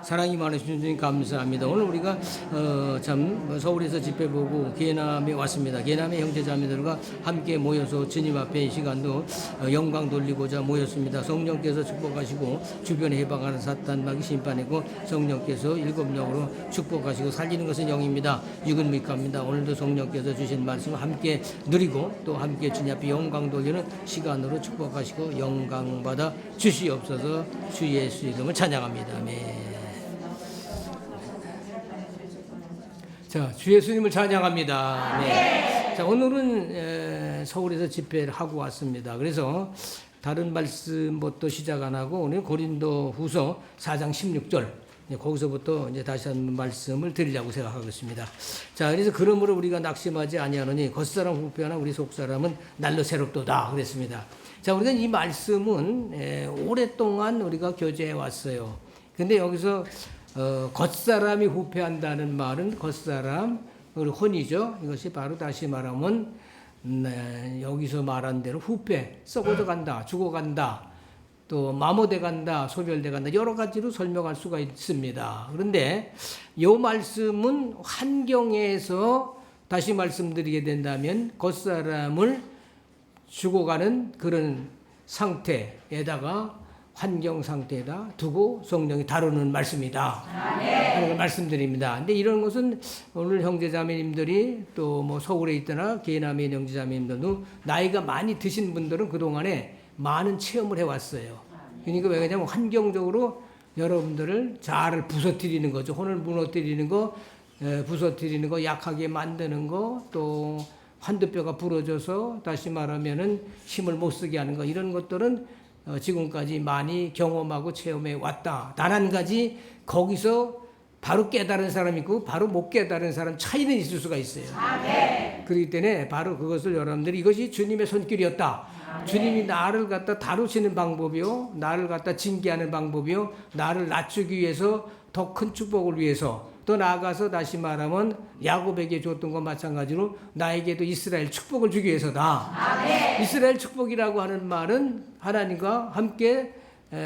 사랑이 많으신 주님 감사합니다. 오늘 우리가 참 서울에서 집회 보고 계남에 왔습니다. 계남의 형제자매들과 함께 모여서 주님 앞에 이 시간도 영광 돌리고자 모였습니다. 성령께서 축복하시고 주변에 해방하는 사탄 마귀 심판이고 성령께서 일곱 영으로 축복하시고 살리는 것은 영입니다. 육은 미갑니다. 오늘도 성령께서 주신 말씀 함께 누리고 또 함께 주님 앞에 영광 돌리는 시간으로 축복하시고 영광 받아 주시옵소서. 주 예수 이름을 찬양합니다. 아멘. 자, 주 예수님을 찬양합니다. 네. 자, 오늘은 서울에서 집회를 하고 왔습니다. 그래서 다른 말씀부터 시작 안 하고 오늘 고린도 후서 4장 16절 거기서부터 이제 다시 한번 말씀을 드리려고 생각하고 있습니다. 자, 그래서 그러므로 우리가 낙심하지 아니하노니 겉사람 후패하나 우리 속사람은 날로 새롭도다 그랬습니다. 자, 우리가 이 말씀은 오랫동안 우리가 교제해 왔어요. 근데 여기서 겉사람이 후패한다는 말은 겉사람, 혼이죠. 이것이 바로 다시 말하면 여기서 말한 대로 후패, 썩어져 간다, 죽어간다, 또 마모돼 간다, 소멸돼 간다, 여러 가지로 설명할 수가 있습니다. 그런데 이 말씀은 환경에서 다시 말씀드리게 된다면 겉사람을 죽어가는 그런 상태에다가 환경 상태에다 두고 성령이 다루는 말씀이다 하는 걸 말씀드립니다. 근데 이런 것은 오늘 형제자매님들이 또 뭐 서울에 있거나 계남의 형제자매님들도 나이가 많이 드신 분들은 그동안에 많은 체험을 해왔어요. 그러니까 왜냐하면 환경적으로 여러분들을 잘 부서뜨리는 거죠. 혼을 무너뜨리는 거, 부서뜨리는 거, 약하게 만드는 거, 또 환두뼈가 부러져서 다시 말하면은 힘을 못 쓰게 하는 거, 이런 것들은 지금까지 많이 경험하고 체험해 왔다. 단 한 가지 거기서 바로 깨달은 사람이 있고 바로 못 깨달은 사람 차이는 있을 수가 있어요. 그렇기 때문에 바로 그것을 여러분들이 이것이 주님의 손길이었다. 주님이 나를 갖다 다루시는 방법이요, 나를 갖다 징계하는 방법이요, 나를 낮추기 위해서 더 큰 축복을 위해서 또 나아가서 다시 말하면 야곱에게 줬던 것 마찬가지로 나에게도 이스라엘 축복을 주기 위해서다. 아멘. 이스라엘 축복이라고 하는 말은 하나님과 함께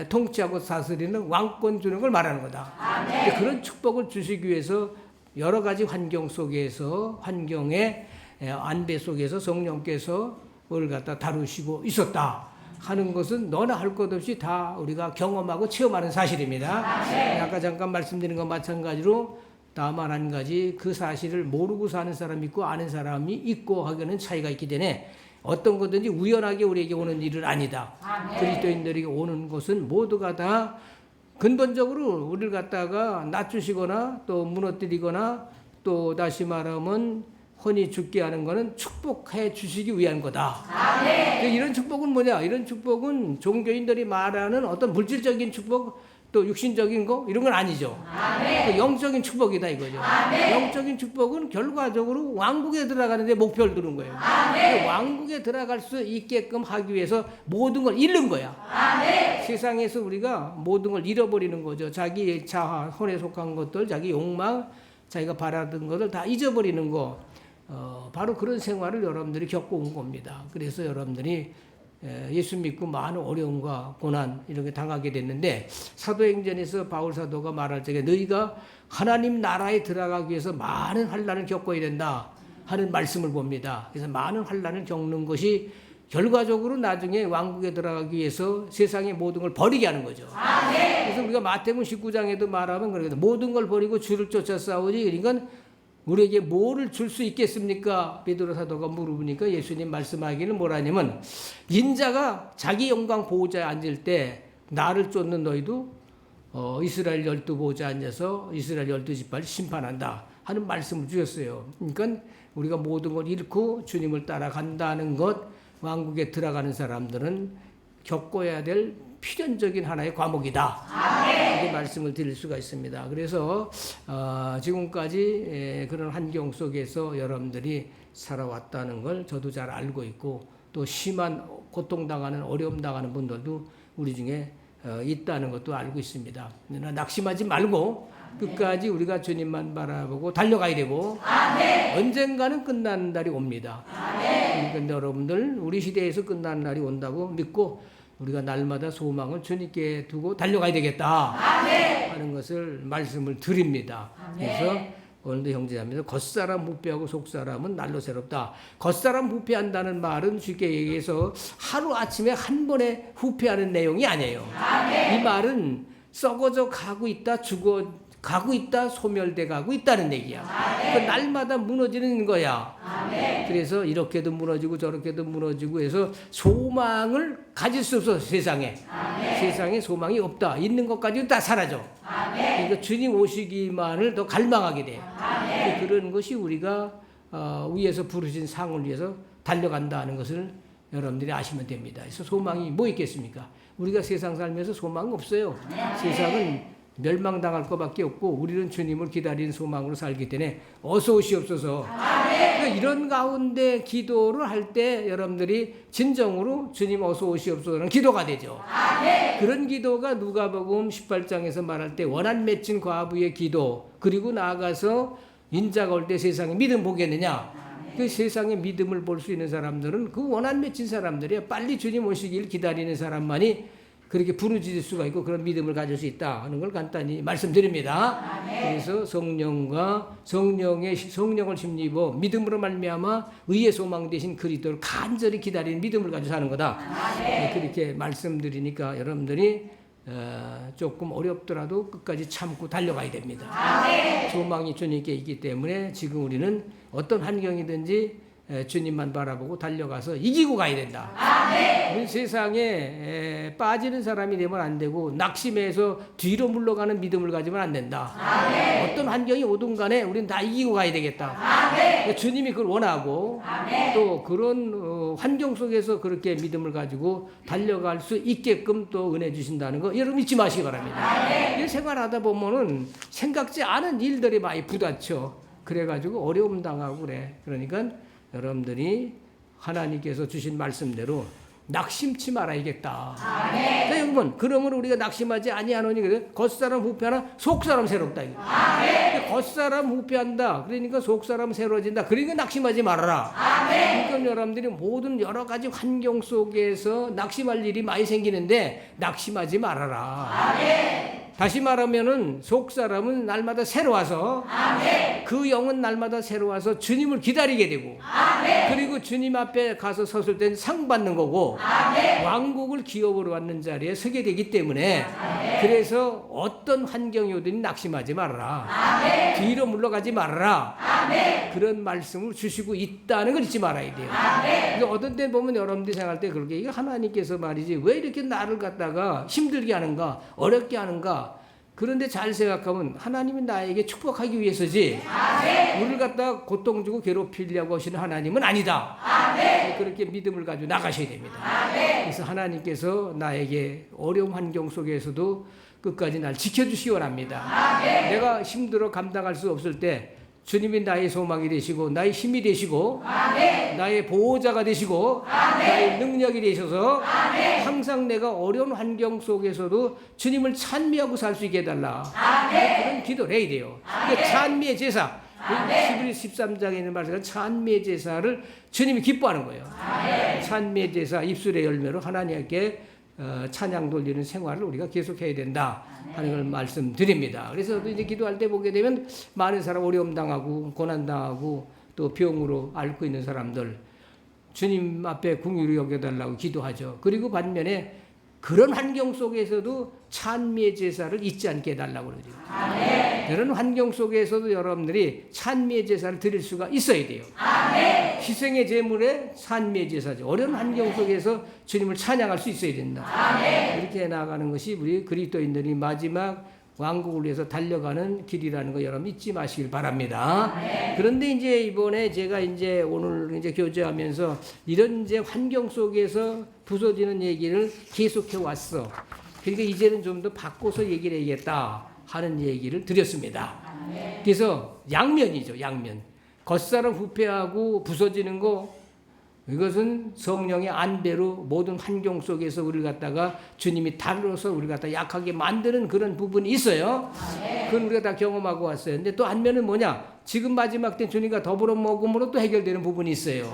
통치하고 다스리는 왕권 주는 걸 말하는 거다. 그런 축복을 주시기 위해서 여러 가지 환경 속에서 환경의 안배 속에서 성령께서 그걸 갖다 다루시고 있었다 하는 것은 너나 할 것 없이 다 우리가 경험하고 체험하는 사실입니다. 아까 잠깐 말씀드린 것 마찬가지로 다만 한 가지 그 사실을 모르고 사는 사람이 있고 아는 사람이 있고 하기는 차이가 있기 때문에 어떤 것든지 우연하게 우리에게 오는 일은 아니다. 그리스도인들에게 오는 것은 모두가 다 근본적으로 우리를 갖다가 낮추시거나 또 무너뜨리거나 또 다시 말하면 혼이 죽게 하는 것은 축복해 주시기 위한 거다. 이런 축복은 뭐냐? 이런 축복은 종교인들이 말하는 어떤 물질적인 축복, 또 육신적인 거 이런 건 아니죠. 영적인 축복이다 이거죠. 영적인 축복은 결과적으로 왕국에 들어가는 데 목표를 두는 거예요. 왕국에 들어갈 수 있게끔 하기 위해서 모든 걸 잃는 거야. 세상에서 우리가 모든 걸 잃어버리는 거죠. 자기 자아, 혼에 속한 것들, 자기 욕망, 자기가 바라던 것을 다 잊어버리는 거. 바로 그런 생활을 여러분들이 겪어온 겁니다. 그래서 여러분들이 예수 믿고 많은 어려움과 고난 이렇게 당하게 됐는데 사도행전에서 바울 사도가 말할 적에 너희가 하나님 나라에 들어가기 위해서 많은 환난을 겪어야 된다 하는 말씀을 봅니다. 그래서 많은 환난을 겪는 것이 결과적으로 나중에 왕국에 들어가기 위해서 세상의 모든 걸 버리게 하는 거죠. 그래서 우리가 마태복음 19장에도 말하면 그러거든요. 모든 걸 버리고 주를 쫓아 싸우니 그러니까 우리에게 뭐를 줄 수 있겠습니까? 베드로 사도가 물어보니까 예수님 말씀하기는 뭐라냐면 인자가 자기 영광 보호자에 앉을 때 나를 쫓는 너희도 이스라엘 12 보호자에 앉아서 이스라엘 12지파를 심판한다 하는 말씀을 주셨어요. 그러니까 우리가 모든 걸 잃고 주님을 따라간다는 것, 왕국에 들어가는 사람들은 겪어야 될 필연적인 하나의 과목이다. 이렇게 말씀을 드릴 수가 있습니다. 그래서 지금까지 그런 환경 속에서 여러분들이 살아왔다는 걸 저도 잘 알고 있고 또 심한 고통당하는 어려움 당하는 분들도 우리 중에 있다는 것도 알고 있습니다. 그러나 낙심하지 말고 끝까지 우리가 주님만 바라보고 달려가야 되고 언젠가는 끝나는 날이 옵니다. 그러니까 여러분들 우리 시대에서 끝나는 날이 온다고 믿고 우리가 날마다 소망을 주님께 두고 달려가야 되겠다 하는 것을 말씀을 드립니다. 그래서 오늘도 형제자매들 겉사람 부패하고 속사람은 날로 새롭다. 겉사람 부패한다는 말은 쉽게 얘기해서 하루아침에 한 번에 후패하는 내용이 아니에요. 이 말은 썩어져 가고 있다, 죽어 가고 있다, 소멸돼 가고 있다는 얘기야. 그 날마다 무너지는 거야. 그래서 이렇게도 무너지고 저렇게도 무너지고 해서 소망을 가질 수 없어. 세상에 소망이 없다. 있는 것까지도 다 사라져. 그러니까 주님 오시기만을 더 갈망하게 돼. 그런 것이 우리가 위에서 부르신 상을 위해서 달려간다는 것을 여러분들이 아시면 됩니다. 그래서 소망이 뭐 있겠습니까? 우리가 세상 살면서 소망은 없어요. 세상은 멸망당할 것밖에 없고 우리는 주님을 기다리는 소망으로 살기 때문에 어서 오시옵소서. 그러니까 이런 가운데 기도를 할 때 여러분들이 진정으로 주님 어서 오시옵소서라는 기도가 되죠. 그런 기도가 누가복음 18장에서 말할 때 원한 맺힌 과부의 기도, 그리고 나아가서 인자가 올 때 세상에 믿음 보겠느냐. 그 세상에 믿음을 볼 수 있는 사람들은 그 원한 맺힌 사람들이야. 빨리 주님 오시길 기다리는 사람만이 그렇게 부르짖을 수가 있고 그런 믿음을 가질 수 있다 하는 걸 간단히 말씀드립니다. 그래서 성령을 심입어 믿음으로 말미암아 의의 소망 되신 그리스도를 간절히 기다리는 믿음을 가지고 사는 거다. 그렇게 말씀드리니까 여러분들이 조금 어렵더라도 끝까지 참고 달려가야 됩니다. 소망이 주님께 있기 때문에 지금 우리는 어떤 환경이든지 주님만 바라보고 달려가서 이기고 가야 된다. 우리 세상에 빠지는 사람이 되면 안 되고 낙심해서 뒤로 물러가는 믿음을 가지면 안 된다. 어떤 환경이 오든 간에 우리는 다 이기고 가야 되겠다. 주님이 그걸 원하고 또 그런 환경 속에서 그렇게 믿음을 가지고 달려갈 수 있게끔 또 은혜 주신다는 거 여러분 잊지 마시기 바랍니다. 생활하다 보면은 생각지 않은 일들이 많이 부딪혀. 그래가지고 어려움 당하고 그래. 그러니까 여러분들이 하나님께서 주신 말씀대로 낙심치 말아야겠다. 여러분, 그러면 우리가 낙심하지 아니하노니 그래? 겉사람 후패하나 속사람 새롭다. 겉사람 후패한다. 그러니까 속사람 새로워진다. 그러니까 낙심하지 말아라. 그러니까 여러분들이 모든 여러 가지 환경 속에서 낙심할 일이 많이 생기는데 낙심하지 말아라. 다시 말하면은 속사람은 날마다 새로워서 그 영은 날마다 새로워서 주님을 기다리게 되고 그리고 주님 앞에 가서 섰을 때는 상 받는 거고 왕국을 기업으로 받는 자리에 서게 되기 때문에 그래서 어떤 환경이 오든 낙심하지 말아라. 뒤로 물러가지 말아라. 그런 말씀을 주시고 있다는 걸 잊지 말아야 돼요. 그러니까 어떤 때 보면 여러분들이 생각할 때 그렇게 이거 하나님께서 말이지 왜 이렇게 나를 갖다가 힘들게 하는가 어렵게 하는가. 그런데 잘 생각하면 하나님이 나에게 축복하기 위해서지 우리를 갖다가 고통 주고 괴롭히려고 하시는 하나님은 아니다. 그렇게 믿음을 가지고 나가셔야 됩니다. 그래서 하나님께서 나에게 어려운 환경 속에서도 끝까지 날 지켜주시기 원합니다. 내가 힘들어 감당할 수 없을 때 주님이 나의 소망이 되시고 나의 힘이 되시고 나의 보호자가 되시고 나의 능력이 되셔서 항상 내가 어려운 환경 속에서도 주님을 찬미하고 살 수 있게 해달라. 그런 기도를 해야 돼요. 그러니까 찬미의 제사 11, 13장에 있는 말씀 찬미의 제사를 주님이 기뻐하는 거예요. 찬미의 제사 입술의 열매로 하나님께 찬양 돌리는 생활을 우리가 계속해야 된다 하는 걸 말씀드립니다. 그래서 이제 기도할 때 보게 되면 많은 사람 어려움 당하고 고난 당하고 또 병으로 앓고 있는 사람들 주님 앞에 긍휼히 여겨달라고 기도하죠. 그리고 반면에 그런 환경 속에서도 찬미의 제사를 잊지 않게 해달라고 그러죠. 그런 환경 속에서도 여러분들이 찬미의 제사를 드릴 수가 있어야 돼요. 희생의 제물에 찬미의 제사죠. 어려운 환경 속에서 주님을 찬양할 수 있어야 된다. 이렇게 나아가는 것이 우리 그리스도인들이 마지막 왕국을 위해서 달려가는 길이라는 거 여러분 잊지 마시길 바랍니다. 그런데 이제 이번에 제가 이제 오늘 이제 교제하면서 이런 이제 환경 속에서 부서지는 얘기를 계속해 왔어. 그러니까 이제는 좀 더 바꿔서 얘기를 해야겠다 하는 얘기를 드렸습니다. 그래서 양면이죠, 양면. 겉사람 부패하고 부서지는 거 이것은 성령의 안배로 모든 환경 속에서 우리를 갖다가 주님이 다루어서 우리를 갖다 약하게 만드는 그런 부분이 있어요. 그건 우리가 다 경험하고 왔어요. 근데 또 한면은 뭐냐? 지금 마지막 때 주님과 더불어 먹음으로 또 해결되는 부분이 있어요.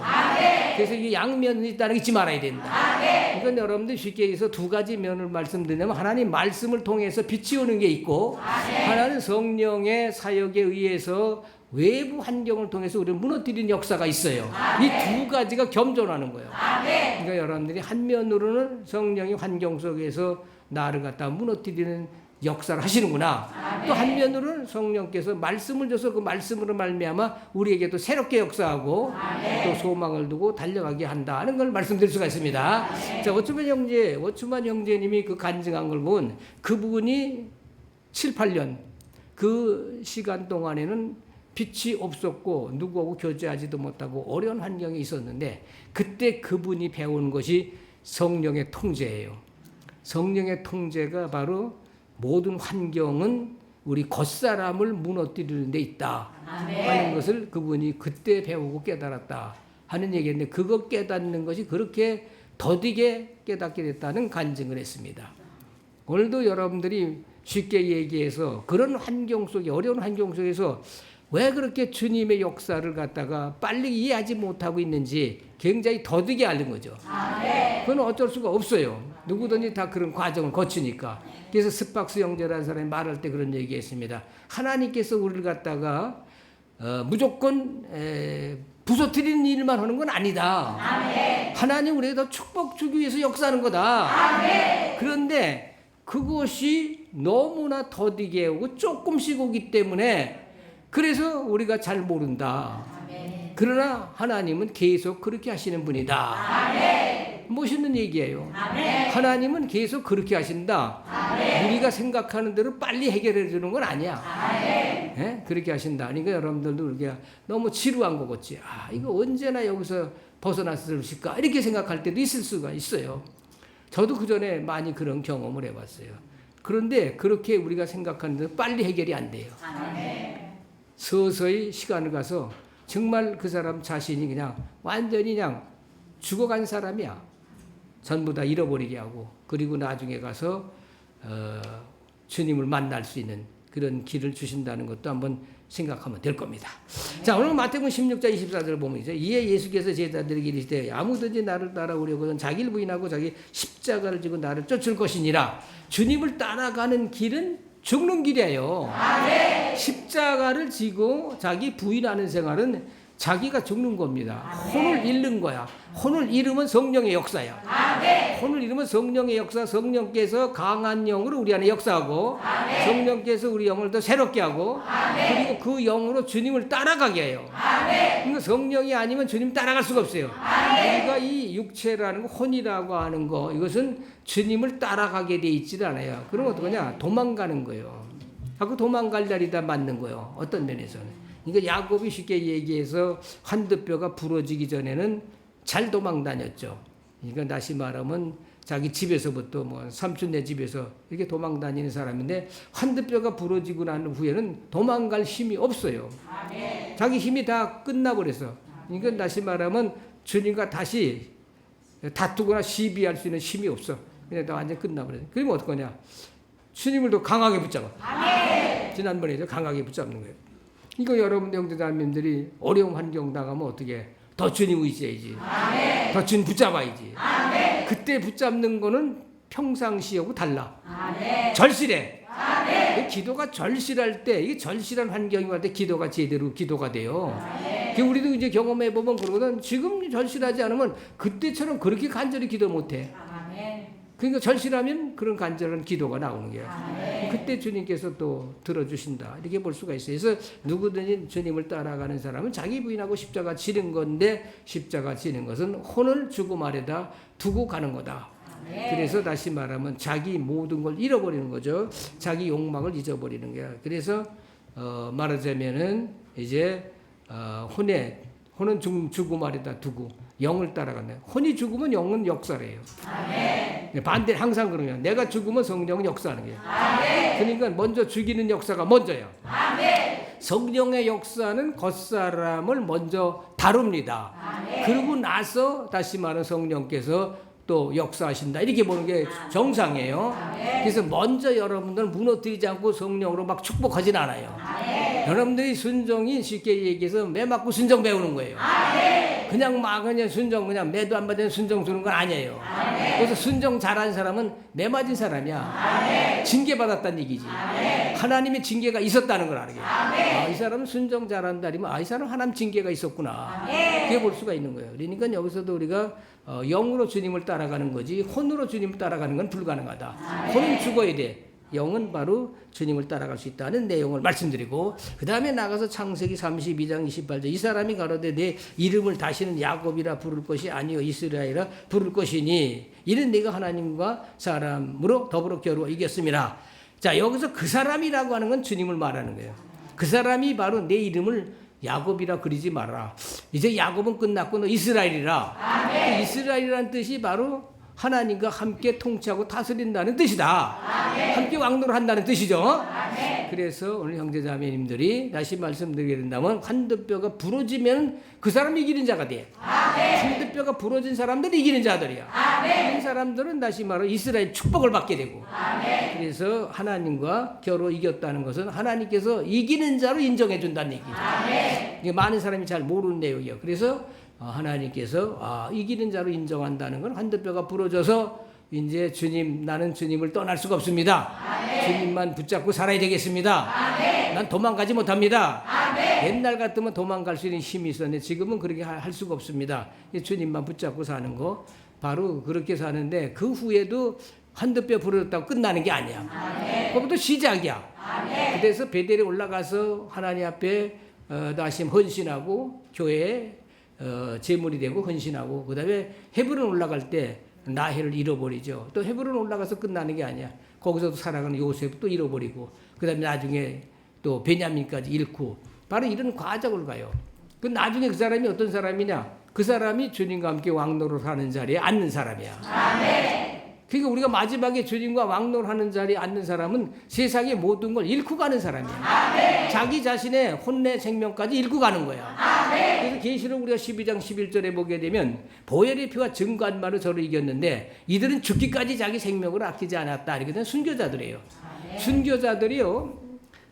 그래서 이게 양면이 있다는 거 잊지 말아야 된다. 그러니까 그러니까 여러분들 쉽게 얘기해서 두 가지 면을 말씀드리냐면 하나님 말씀을 통해서 빛이 오는 게 있고 하나는 성령의 사역에 의해서 외부 환경을 통해서 우리를 무너뜨리는 역사가 있어요. 이 두 가지가 겸존하는 거예요. 그러니까 여러분들이 한 면으로는 성령이 환경 속에서 나를 갖다 무너뜨리는 역사를 하시는구나. 또 한 면으로는 성령께서 말씀을 줘서 그 말씀으로 말미암아 우리에게도 새롭게 역사하고 또 소망을 두고 달려가게 한다는 걸 말씀드릴 수가 있습니다. 자, 워츠만 형제님이 그 간증한 걸 보면 그분이 7, 8년 그 시간 동안에는 빛이 없었고 누구하고 교제하지도 못하고 어려운 환경이 있었는데 그때 그분이 배운 것이 성령의 통제예요. 성령의 통제가 바로 모든 환경은 우리 겉사람을 무너뜨리는 데 있다 하는 것을 그분이 그때 배우고 깨달았다 하는 얘기인데 그거 깨닫는 것이 그렇게 더디게 깨닫게 됐다는 간증을 했습니다. 오늘도 여러분들이 쉽게 얘기해서 그런 환경 속에 어려운 환경 속에서 왜 그렇게 주님의 역사를 갖다가 빨리 이해하지 못하고 있는지 굉장히 더디게 앓는 거죠. 그건 어쩔 수가 없어요. 누구든지 다 그런 과정을 거치니까. 그래서 스팍스 형제라는 사람이 말할 때 그런 얘기했습니다. 하나님께서 우리를 갖다가 무조건 부서뜨리는 일만 하는 건 아니다. 하나님 우리에게 더 축복 주기 위해서 역사하는 거다. 그런데 그것이 너무나 더디게 오고 조금씩 오기 때문에 그래서 우리가 잘 모른다. 그러나 하나님은 계속 그렇게 하시는 분이다. 멋있는 얘기예요. 하나님은 계속 그렇게 하신다. 우리가 생각하는 대로 빨리 해결해 주는 건 아니야. 네? 그렇게 하신다. 그러니까 여러분들도 우리가 너무 지루한 거 같지. 이거 언제나 여기서 벗어났을까? 이렇게 생각할 때도 있을 수가 있어요. 저도 그 전에 많이 그런 경험을 해봤어요. 그런데 그렇게 우리가 생각하는 대로 빨리 해결이 안 돼요. 서서히 시간을 가서 정말 그 사람 자신이 그냥 완전히 그냥 죽어간 사람이야. 전부 다 잃어버리게 하고 그리고 나중에 가서 주님을 만날 수 있는 그런 길을 주신다는 것도 한번 생각하면 될 겁니다. 자, 오늘 마태복음 16장 24절을 보면 이제 이에 예수께서 제자들에게 이르시되 아무든지 나를 따라오려거든 자기를 부인하고 자기 십자가를 지고 나를 쫓을 것이니라. 주님을 따라가는 길은 죽는 길이에요. 십자가를 지고 자기 부인하는 생활은 자기가 죽는 겁니다. 혼을 잃는 거야. 혼을 잃으면 성령의 역사야. 혼을 잃으면 성령의 역사, 성령께서 강한 영으로 우리 안에 역사하고 성령께서 우리 영을 더 새롭게 하고 그리고 그 영으로 주님을 따라가게 해요. 그러니까 성령이 아니면 주님 따라갈 수가 없어요. 우리가 이 육체라는 거, 혼이라고 하는 거 이것은 주님을 따라가게 돼 있지 않아요. 그럼 어떡하냐? 도망가는 거예요. 자꾸 도망갈 날이다 맞는 거예요. 어떤 면에서는. 그러니까 야곱이 쉽게 얘기해서 한두 뼈가 부러지기 전에는 잘 도망 다녔죠. 그러니까 다시 말하면 자기 집에서부터 뭐 삼촌네 집에서 이렇게 도망 다니는 사람인데 한두 뼈가 부러지고 난 후에는 도망갈 힘이 없어요. 자기 힘이 다 끝나버려서. 그러니까 다시 말하면 주님과 다시 다투거나 시비할 수 있는 힘이 없어. 그냥 다 완전 끝나버려요. 그러면 어떡하냐? 주님을 더 강하게 붙잡아. 지난번에 강하게 붙잡는 거예요. 이거 여러분 형제자매님들이 어려운 환경 당하면 어떻게 더 주님 의지해야지. 더 주님 붙잡아야지. 그때 붙잡는 거는 평상시하고 달라. 절실해. 기도가 절실할 때 이게 절실한 환경이 올 때 기도가 제대로 기도가 돼요. 우리도 이제 경험해 보면 그러거든. 지금 절실하지 않으면 그때처럼 그렇게 간절히 기도 못해. 그러니까 절실하면 그런 간절한 기도가 나오는 거예요. 그때 주님께서 또 들어주신다 이렇게 볼 수가 있어요. 그래서 누구든지 주님을 따라가는 사람은 자기 부인하고 십자가 지는 건데 십자가 지는 것은 혼을 죽음 아래다 두고 가는 거다. 그래서 다시 말하면 자기 모든 걸 잃어버리는 거죠. 자기 욕망을 잊어버리는 거야. 그래서 말하자면은 이제 혼은 죽음 아래다 두고 영을 따라간다. 혼이 죽으면 영은 역사래요. 반대로 항상 그러면 내가 죽으면 성령은 역사하는 거예요. 그러니까 먼저 죽이는 역사가 먼저야. 성령의 역사는 겉사람을 먼저 다룹니다. 그러고 나서 다시 말하는 성령께서 또 역사하신다 이렇게 보는 게 정상이에요. 그래서 먼저 여러분들은 무너뜨리지 않고 성령으로 막 축복하진 않아요. 여러분들이 순종이 쉽게 얘기해서 매 맞고 순종 배우는 거예요. 그냥 막 그냥 순종 그냥 매도 안 받는 순종 주는 건 아니에요. 그래서 순종 잘한 사람은 매 맞은 사람이야. 징계 받았다는 얘기지. 하나님의 징계가 있었다는 걸 알게. 이 사람은 순종 잘한다면 이 사람 하나님 징계가 있었구나. 그게 볼 수가 있는 거예요. 그러니까 여기서도 우리가 영으로 주님을 따라가는 거지 혼으로 주님을 따라가는 건 불가능하다. 혼은 죽어야 돼. 영은 바로 주님을 따라갈 수 있다는 내용을 말씀드리고 그 다음에 나가서 창세기 32장 28절 이 사람이 가로되 내 이름을 다시는 야곱이라 부를 것이 아니요 이스라엘이라 부를 것이니 이는 내가 하나님과 사람으로 더불어 겨루어 이겼습니다. 자 여기서 그 사람이라고 하는 건 주님을 말하는 거예요. 그 사람이 바로 내 이름을 야곱이라 그리지 마라. 이제 야곱은 끝났고 너 이스라엘이라. 그 이스라엘이라는 뜻이 바로 하나님과 함께 통치하고 다스린다는 뜻이다. 함께 왕노를 한다는 뜻이죠. 그래서 오늘 형제자매님들이 다시 말씀드리게 된다면 한두 뼈가 부러지면 그 사람이 이기는 자가 돼. 한두 뼈가 부러진 사람들이 이기는 자들이야. 이런 사람들은 다시 말해 이스라엘 축복을 받게 되고. 그래서 하나님과 겨루 이겼다는 것은 하나님께서 이기는 자로 인정해 준다는 얘기죠. 이게 많은 사람이 잘 모르는 내용이에요. 그래서 하나님께서 이기는 자로 인정한다는 건 한두 뼈가 부러져서 이제 주님 나는 주님을 떠날 수가 없습니다. 주님만 붙잡고 살아야 되겠습니다. 난 도망가지 못합니다. 옛날 같으면 도망갈 수 있는 힘이 있었는데 지금은 그렇게 할 수가 없습니다. 주님만 붙잡고 사는 거 바로 그렇게 사는데 그 후에도 한두 뼈 부러졌다고 끝나는 게 아니야. 그것도 시작이야. 그래서 베델에 올라가서 하나님 앞에 다시 헌신하고 교회에 제물이 되고 헌신하고 그 다음에 헤브론 올라갈 때 라헬을 잃어버리죠. 또 헤브론 올라가서 끝나는 게 아니야. 거기서도 살아가는 요셉 또 잃어버리고 그 다음에 나중에 또 베냐민까지 잃고 바로 이런 과정을 가요. 그 나중에 그 사람이 어떤 사람이냐? 그 사람이 주님과 함께 왕노를 하는 자리에 앉는 사람이야. 그러니까 우리가 마지막에 주님과 왕노를 하는 자리에 앉는 사람은 세상의 모든 걸 잃고 가는 사람이야. 자기 자신의 혼내 생명까지 잃고 가는 거야. 그래서 계시록 우리가 12장 11절에 보게 되면 보혈의 피와 증거한말로 저를 이겼는데 이들은 죽기까지 자기 생명을 아끼지 않았다. 이렇게 된 순교자들이에요.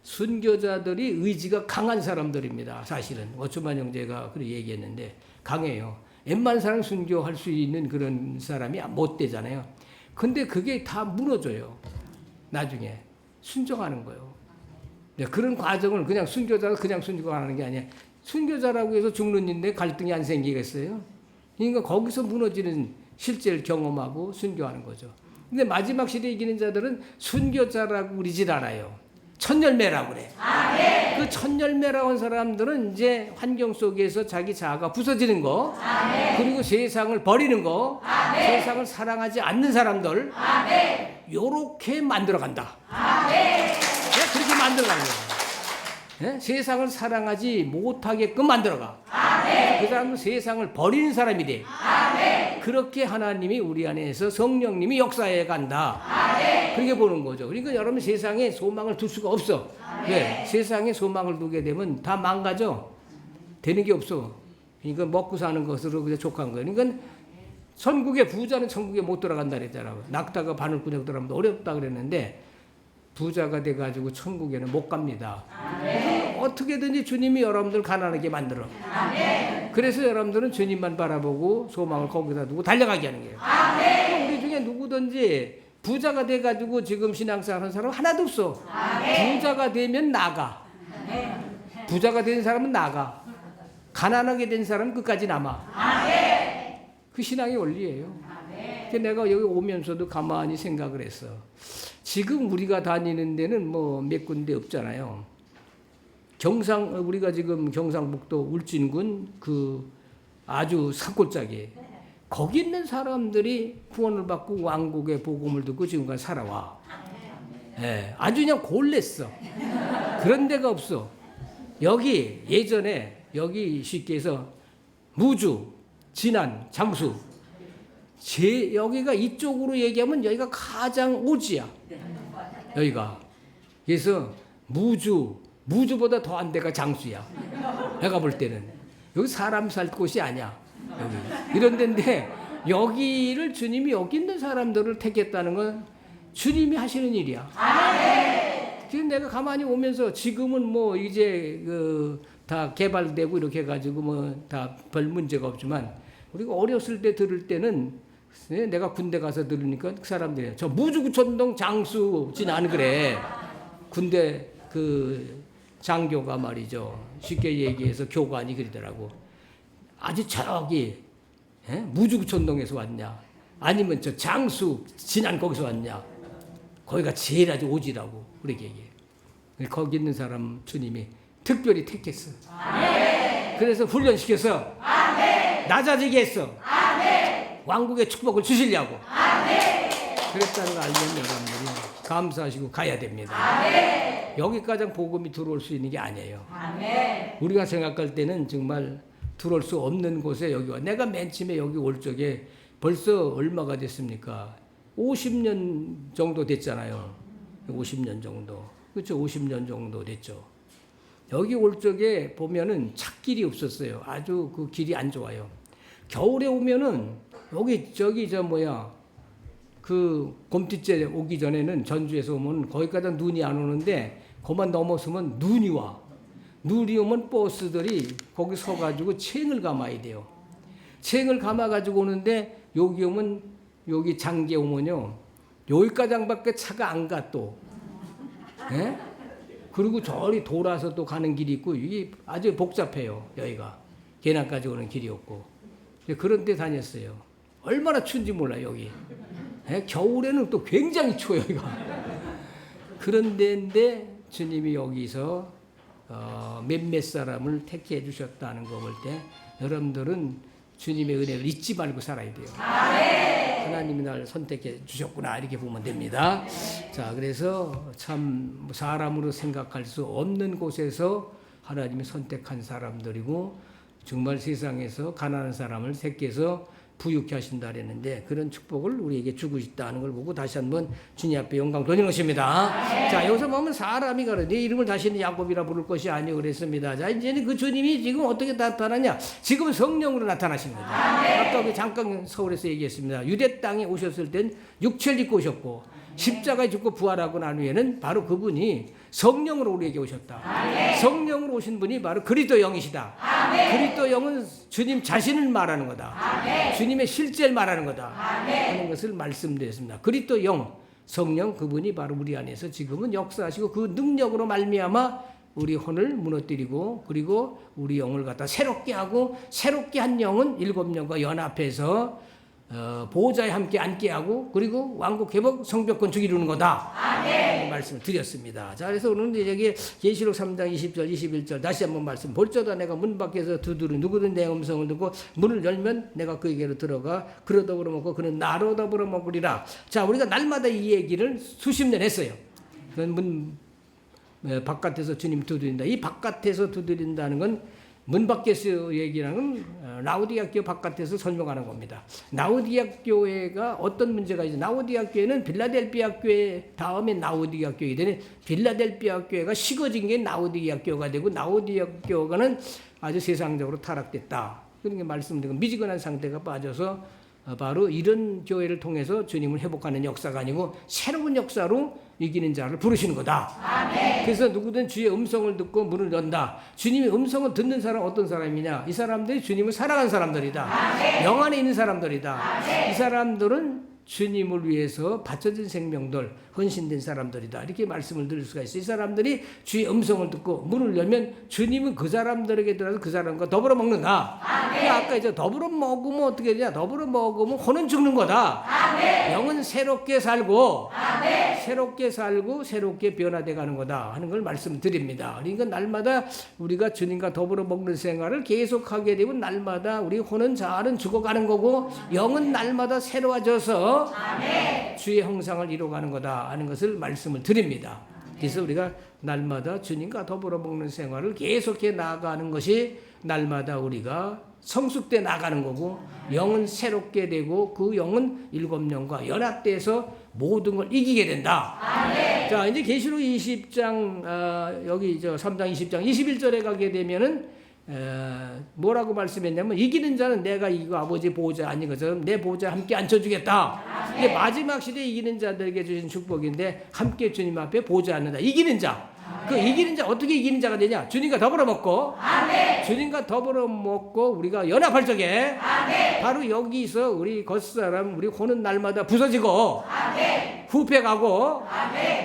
순교자들이 의지가 강한 사람들입니다. 사실은 어쩌만 형제가 그렇게 얘기했는데 강해요. 웬만한 사람 순교할 수 있는 그런 사람이 못 되잖아요. 근데 그게 다 무너져요. 나중에 순종하는 거예요. 그런 과정을 그냥 순교자가 그냥 순교하는 게 아니야. 순교자라고 해서 죽는 일인데 갈등이 안 생기겠어요? 그러니까 거기서 무너지는 실제를 경험하고 순교하는 거죠. 근데 마지막 시대에 이기는 자들은 순교자라고 그러질 않아요. 천열매라고 그래. 그 천열매라고 한 사람들은 이제 환경 속에서 자기 자아가 부서지는 거, 그리고 세상을 버리는 거, 세상을 사랑하지 않는 사람들, 요렇게 만들어간다. 그렇게 만들어가는 거예요. 세상을 사랑하지 못하게끔 만들어가. 그 사람은 세상을 버리는 사람이 돼. 그렇게 하나님이 우리 안에서 성령님이 역사해 간다. 그렇게 보는 거죠. 그러니까 여러분 세상에 소망을 둘 수가 없어. 네, 세상에 소망을 두게 되면 다 망가져. 되는 게 없어. 그러니까 먹고 사는 것으로 그냥 족한 거예요. 그러니까 천국의 부자는 천국에 못 들어간다 그랬잖아요. 낙타가 바늘구멍 들어가면 어렵다 그랬는데 부자가 돼가지고 천국에는 못 갑니다. 어떻게든지 주님이 여러분들 가난하게 만들어. 그래서 여러분들은 주님만 바라보고 소망을 거기다 두고 달려가게 하는 거예요. 우리 중에 누구든지 부자가 돼가지고 지금 신앙생활 하는 사람 하나도 없어. 부자가 되면 나가. 부자가 된 사람은 나가. 가난하게 된 사람은 끝까지 남아. 그 신앙의 원리예요. 내가 여기 오면서도 가만히 생각을 했어. 지금 우리가 다니는 데는 뭐 몇 군데 없잖아요. 우리가 지금 경상북도 울진군 그 아주 산골짜기 거기 있는 사람들이 구원을 받고 왕국의 복음을 듣고 지금까지 살아와. 아주 그냥 골랬어. 그런 데가 없어. 여기 예전에 여기 쉽게 해서 무주, 진안, 장수 여기가 이쪽으로 얘기하면 여기가 가장 오지야. 여기가. 그래서 무주보다 더한 데가 장수야. 내가 볼 때는. 여기 사람 살 곳이 아니야. 여기. 이런 데인데 여기를 주님이 여기 있는 사람들을 택했다는 건 주님이 하시는 일이야. 지금 내가 가만히 오면서 지금은 뭐 이제 다 개발되고 이렇게 해가지고 뭐 다 별 문제가 없지만 우리가 어렸을 때 들을 때는 내가 군대 가서 들으니까 그 사람들이 저 무주구천동 장수진 안 그래. 군대 그 장교가 말이죠. 쉽게 얘기해서 교관이 그러더라고. 아주 저기 무주구천동에서 왔냐? 아니면 저 장수 진안 거기서 왔냐? 거기가 제일 아주 오지라고 그렇게 얘기해. 거기 있는 사람 주님이 특별히 택했어. 아멘. 그래서 훈련시켜서 아멘. 낮아지게 했어. 아멘. 왕국의 축복을 주시려고. 아멘. 그랬다는 걸 알면 여러분들이 감사하시고 가야 됩니다. 아멘. 여기까지 복음이 들어올 수 있는 게 아니에요. 아멘. 우리가 생각할 때는 정말 들어올 수 없는 곳에 여기 와. 내가 맨 처음에 여기 올 적에 벌써 얼마가 됐습니까? 50년 정도 됐잖아요. 50년 정도. 그렇죠. 50년 정도 됐죠. 여기 올 적에 보면은 찻길이 없었어요. 아주 그 길이 안 좋아요. 겨울에 오면은 여기 저기 그 곰티째 오기 전에는 전주에서 오면 거기까지 눈이 안 오는데 그만 넘어서면 눈이 와. 눈이 오면 버스들이 거기 서가지고 챙을 감아야 돼요. 챙을 감아가지고 오는데 여기 오면 여기 장계 오면요 여기까지밖에 차가 안 가 또. 예? 그리고 저리 돌아서 또 가는 길이 있고 이게 아주 복잡해요. 여기가 계남까지 오는 길이 없고 그런 데 다녔어요. 얼마나 추운지 몰라요 여기. 예? 겨울에는 또 굉장히 추워요 여기가. 그런 데인데 주님이 여기서 몇몇 사람을 택해 주셨다는 거 볼 때 여러분들은 주님의 은혜를 잊지 말고 살아야 돼요. 하나님이 날 선택해 주셨구나 이렇게 보면 됩니다. 자, 그래서 참 사람으로 생각할 수 없는 곳에서 하나님이 선택한 사람들이고 정말 세상에서 가난한 사람을 택해서 부유케 하신다 그랬는데 그런 축복을 우리에게 주고 있다는 걸 보고 다시 한번 주님 앞에 영광 돌리는 것입니다. 자, 여기서 보면 사람이 가라. 내 이름을 다시는 야곱이라 부를 것이 아니오 그랬습니다. 자, 이제는 그 주님이 지금 어떻게 나타나냐? 지금은 성령으로 나타나신 거죠. 아까 그 잠깐 서울에서 얘기했습니다. 유대 땅에 오셨을 땐 육체를 입고 오셨고 십자가에 죽고 부활하고 난 후에는 바로 그분이 성령으로 우리에게 오셨다. 아멘. 성령으로 오신 분이 바로 그리스도 영이시다. 아멘. 그리스도 영은 주님 자신을 말하는 거다. 아멘. 주님의 실제를 말하는 거다. 아멘. 하는 것을 말씀드렸습니다. 그리스도 영, 성령 그분이 바로 우리 안에서 지금은 역사하시고 그 능력으로 말미암아 우리 혼을 무너뜨리고 그리고 우리 영을 갖다 새롭게 하고 새롭게 한 영은 7영과 연합해서 보호자에 함께 앉게 하고 그리고 왕국 회복 성벽 건축 이루는 거다. 아멘. 말씀을 드렸습니다. 자, 그래서 오늘 여기 계시록 3장 20절 21절 다시 한번 말씀. 볼저다 내가 문 밖에서 두드려 누구든 내 음성을 듣고 문을 열면 내가 그에게로 들어가 그로 더불어 먹고 그는 나로 더불어 먹으리라. 자, 우리가 날마다 이 얘기를 수십 년 했어요. 문 바깥에서 주님 두드린다. 이 바깥에서 두드린다는 건 문 밖에서 얘기하는 건 라우디아 교회 바깥에서 설명하는 겁니다. 라우디아 교회가 어떤 문제가 있죠? 라우디아 교회는 빌라델피아 교회 다음에 라우디아 교회가 되는 빌라델피아 교회가 식어진 게 라우디아 교회가 되고 라우디아 교회는 아주 세상적으로 타락됐다. 그런 말씀드리고 미지근한 상태가 빠져서 바로 이런 교회를 통해서 주님을 회복하는 역사가 아니고 새로운 역사로 이기는 자를 부르시는 거다. 아멘. 그래서 누구든 주의 음성을 듣고 문을 연다. 주님의 음성을 듣는 사람 어떤 사람이냐? 이 사람들이 주님을 사랑하는 사람들이다. 아멘. 영 안에 있는 사람들이다. 아멘. 이 사람들은 주님을 위해서 바쳐진 생명들, 헌신된 사람들이다. 이렇게 말씀을 드릴 수가 있어요. 이 사람들이 주의 음성을 듣고 문을 열면 주님은 그 사람들에게 들어서 그 사람과 더불어 먹는다. 아까 이제 더불어 먹으면 어떻게 되냐? 더불어 먹으면 혼은 죽는 거다. 아멘. 영은 새롭게 살고 아멘. 새롭게 살고 새롭게 변화돼 가는 거다 하는 걸 말씀드립니다. 그러니까 날마다 우리가 주님과 더불어 먹는 생활을 계속하게 되면 날마다 우리 혼은 자아는 죽어가는 거고 영은 날마다 새로워져서 아멘. 주의 형상을 이루어가는 거다 하는 것을 말씀을 드립니다. 그래서 우리가 날마다 주님과 더불어 먹는 생활을 계속해 나아가는 것이 날마다 우리가 성숙돼 나가는 거고 영은 새롭게 되고 그 영은 7영과 연합돼서 모든 걸 이기게 된다. 아멘. 자, 이제 계시록 20장 여기 3장 20장 21절에 가게 되면은 뭐라고 말씀했냐면 이기는 자는 내가 이기고 아버지 보호자 아닌 것처럼 내 보호자 함께 앉혀주겠다. 이게 마지막 시대에 이기는 자들에게 주신 축복인데 함께 주님 앞에 보호자 앉는다. 이기는 자. 그 이기는 자 어떻게 이기는 자가 되냐? 주님과 더불어 먹고 주님과 더불어 먹고 우리가 연합할 적에 바로 여기서 우리 겉사람 우리 혼은 날마다 부서지고 후패가고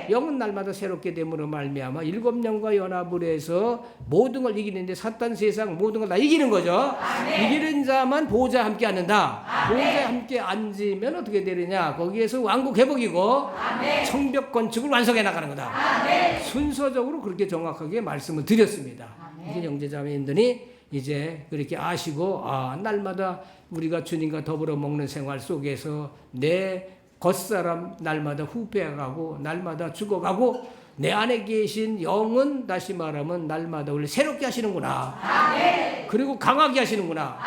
영은 날마다 새롭게 됨으로 말미암아 7영과 연합을 해서 모든 걸 이기는데 사탄 세상 모든 걸 다 이기는 거죠. 이기는 자만 보좌에 함께 앉는다. 보좌에 함께 앉으면 어떻게 되느냐? 거기에서 왕국 회복이고 성벽 건축을 완성해 나가는 거다. 순서적으로 그렇게 정확하게 말씀을 드렸습니다. 이게 형제자매님들이 이제 그렇게 아시고 날마다 우리가 주님과 더불어 먹는 생활 속에서 내 겉사람 날마다 후패가고 날마다 죽어가고 내 안에 계신 영은 다시 말하면 날마다 우리 새롭게 하시는구나. 그리고 강하게 하시는구나.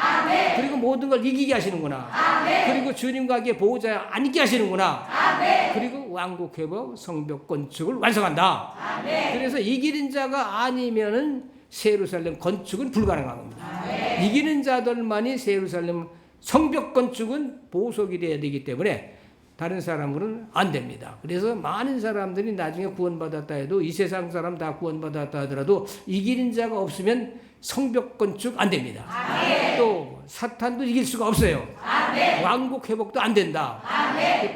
그리고 모든 걸 이기게 하시는구나. 그리고 주님과 함께 보호자에 앉게 하시는구나. 그리고 왕국 회복 성벽 건축을 완성한다. 그래서 이기는 자가 아니면은 새 예루살렘 건축은 불가능한 겁니다. 이기는 자들만이 새 예루살렘 성벽 건축은 보석이 돼야 되기 때문에 다른 사람으로는 안 됩니다. 그래서 많은 사람들이 나중에 구원받았다 해도 이 세상 사람 다 구원받았다 하더라도 이기는 자가 없으면 성벽 건축 안 됩니다. 또 사탄도 이길 수가 없어요. 왕국 회복도 안 된다.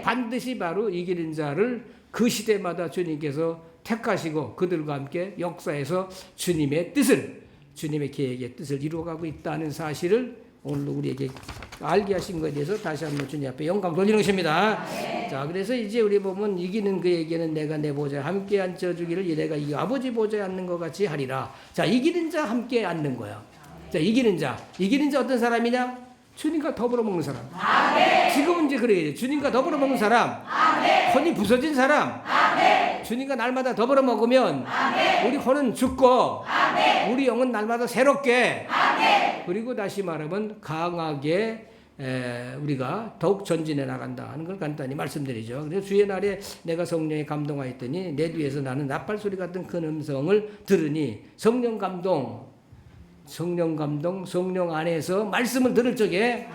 반드시 바로 이기는 자를 그 시대마다 주님께서 택하시고 그들과 함께 역사에서 주님의 뜻을 주님의 계획의 뜻을 이루어가고 있다는 사실을 오늘 우리에게 알게 하신 것에 대해서 다시 한번 주님 앞에 영광 돌리는 것입니다. 자, 그래서 이제 우리 보면 이기는 그에게는 내가 내 보좌에 함께 앉혀주기를 내가 이 아버지 보좌에 앉는 것 같이 하리라. 자, 이기는 자 함께 앉는 거야. 자, 이기는 자 어떤 사람이냐? 주님과 더불어 먹는 사람. 지금은 이제 그래요. 주님과 더불어 먹는 사람. 혼이 부서진 사람. 주님과 날마다 더불어 먹으면 우리 혼은 죽고 우리 영은 날마다 새롭게 그리고 다시 말하면 강하게 우리가 더욱 전진해 나간다 하는 걸 간단히 말씀드리죠. 그래서 주의 날에 내가 성령에 감동하였더니 내 뒤에서 나는 나팔 소리 같은 큰 음성을 들으니 성령 감동, 성령 안에서 말씀을 들을 적에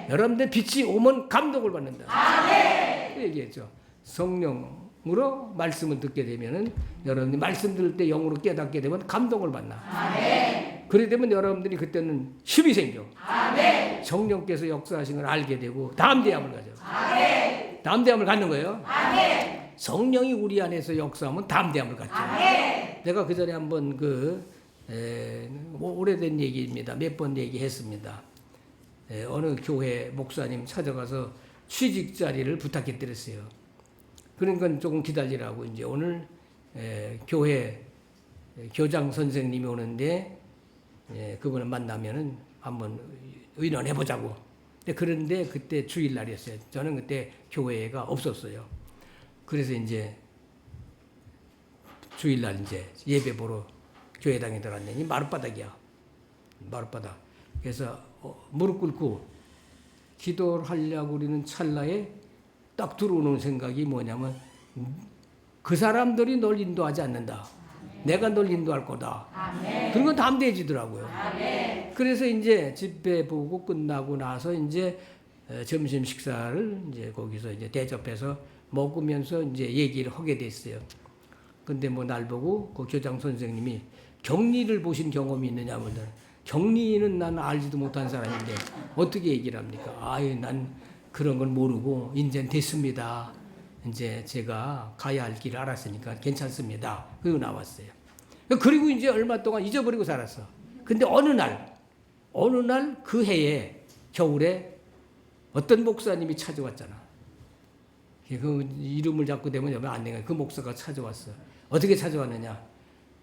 여러분들 빛이 오면 감동을 받는다. 그 얘기했죠. 성령으로 말씀을 듣게 되면은 여러분들이 말씀 들을 때 영으로 깨닫게 되면 감동을 받나. 그래 되면 여러분들이 그때는 힘이 생겨. 성령께서 역사하신 걸 알게 되고 담대함을 가져. 담대함을 갖는 거예요. 성령이 우리 안에서 역사하면 담대함을 갖죠. 내가 그 전에 한번 오래된 얘기입니다. 몇 번 얘기했습니다. 어느 교회 목사님 찾아가서 취직 자리를 부탁해드렸어요. 그러니까 조금 기다리라고 이제 오늘 교회 교장 선생님이 오는데 그분을 만나면은 한번 의논해보자고. 그런데 그때 주일날이었어요. 저는 그때 교회가 없었어요. 그래서 이제 주일날 이제 예배 보러 교회당에 들어갔더니 마룻바닥이야. 마룻바닥. 그래서 무릎 꿇고 기도를 하려고 우리는 찰나에 딱 들어오는 생각이 뭐냐면 그 사람들이 널 인도하지 않는다. 내가 널 인도할 거다. 그런 건 담대해지더라고요. 그래서 이제 집회 보고 끝나고 나서 이제 점심 식사를 이제 거기서 이제 대접해서 먹으면서 이제 얘기를 하게 됐어요. 근데 뭐 날 보고 그 교장 선생님이 격리를 보신 경험이 있느냐면 격리는 난 알지도 못한 사람인데 어떻게 얘기를 합니까? 아유, 난 그런 걸 모르고 이제 됐습니다. 이제 제가 가야 할 길을 알았으니까 괜찮습니다. 그리고 나왔어요. 그리고 이제 얼마 동안 잊어버리고 살았어. 근데 어느 날 그 해에 겨울에 어떤 목사님이 찾아왔잖아. 그 이름을 자꾸 대면 안 되는 거야. 그 목사가 찾아왔어. 어떻게 찾아왔느냐?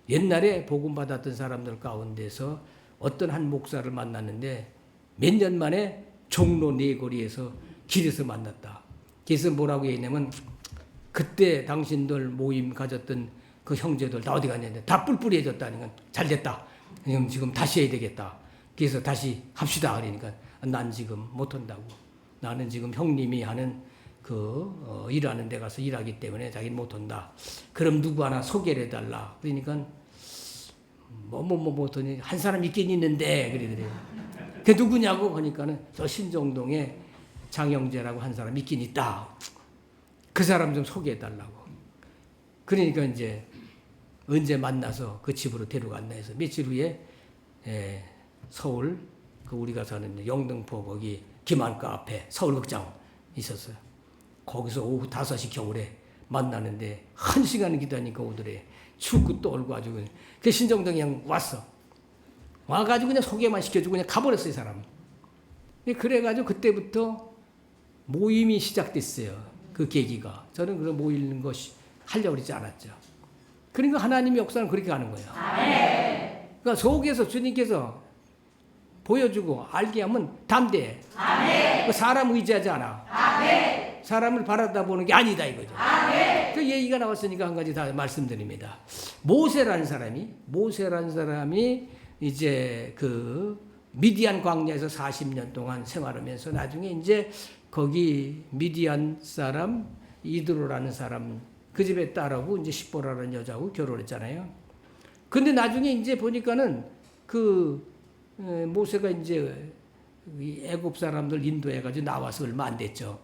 옛날에 복음 받았던 사람들 가운데서 어떤 한 목사를 만났는데 몇 년 만에 종로 네거리에서 길에서 만났다. 그래서 뭐라고 했냐면 그때 당신들 모임 가졌던 그 형제들 다 어디 갔냐는데 다 뿔뿔이해졌다는 건 잘 됐다. 지금 다시 해야 되겠다. 그래서 다시 합시다. 그러니까 난 지금 못 한다고. 나는 지금 형님이 하는 일하는 데 가서 일하기 때문에 자기는 못 한다. 그럼 누구 하나 소개를 해달라. 그러니까 뭐더니 한 사람 있긴 있는데 그러더래요. 그 누구냐고 하니까는 저 신정동에 장영재라고 한 사람 있긴 있다. 그 사람 좀 소개해달라고. 그러니까 이제 언제 만나서 그 집으로 데려갔나 해서 며칠 후에 서울 그 우리가 사는 영등포 거기 김한가 앞에 서울극장 있었어요. 거기서 오후 5시 겨울에 만나는데 1시간 기다리니까 오더래. 춥고 떨고 아주 그 신정동 그냥 왔어. 와가지고 그냥 소개만 시켜주고 그냥 가버렸어요, 이 사람. 그래가지고 그때부터 모임이 시작됐어요. 그 계기가. 저는 그런 모이는 것이 하려고 그러지 않았죠. 그러니까 하나님의 역사는 그렇게 가는 거예요. 그러니까 속에서 주님께서 보여주고 알게 하면 담대해. 사람 의지하지 않아. 사람을 바라다 보는 게 아니다 이거죠. 그 얘기가 나왔으니까 한 가지 다 말씀드립니다. 모세라는 사람이 이제 그 미디안 광야에서 40년 동안 생활하면서 나중에 이제 거기 미디안 사람 이드로라는 사람 그 집에 딸하고 이제 십보라는 여자하고 결혼했잖아요. 근데 나중에 이제 보니까는 그 모세가 이제 애굽 사람들 인도해가지고 나와서 얼마 안 됐죠.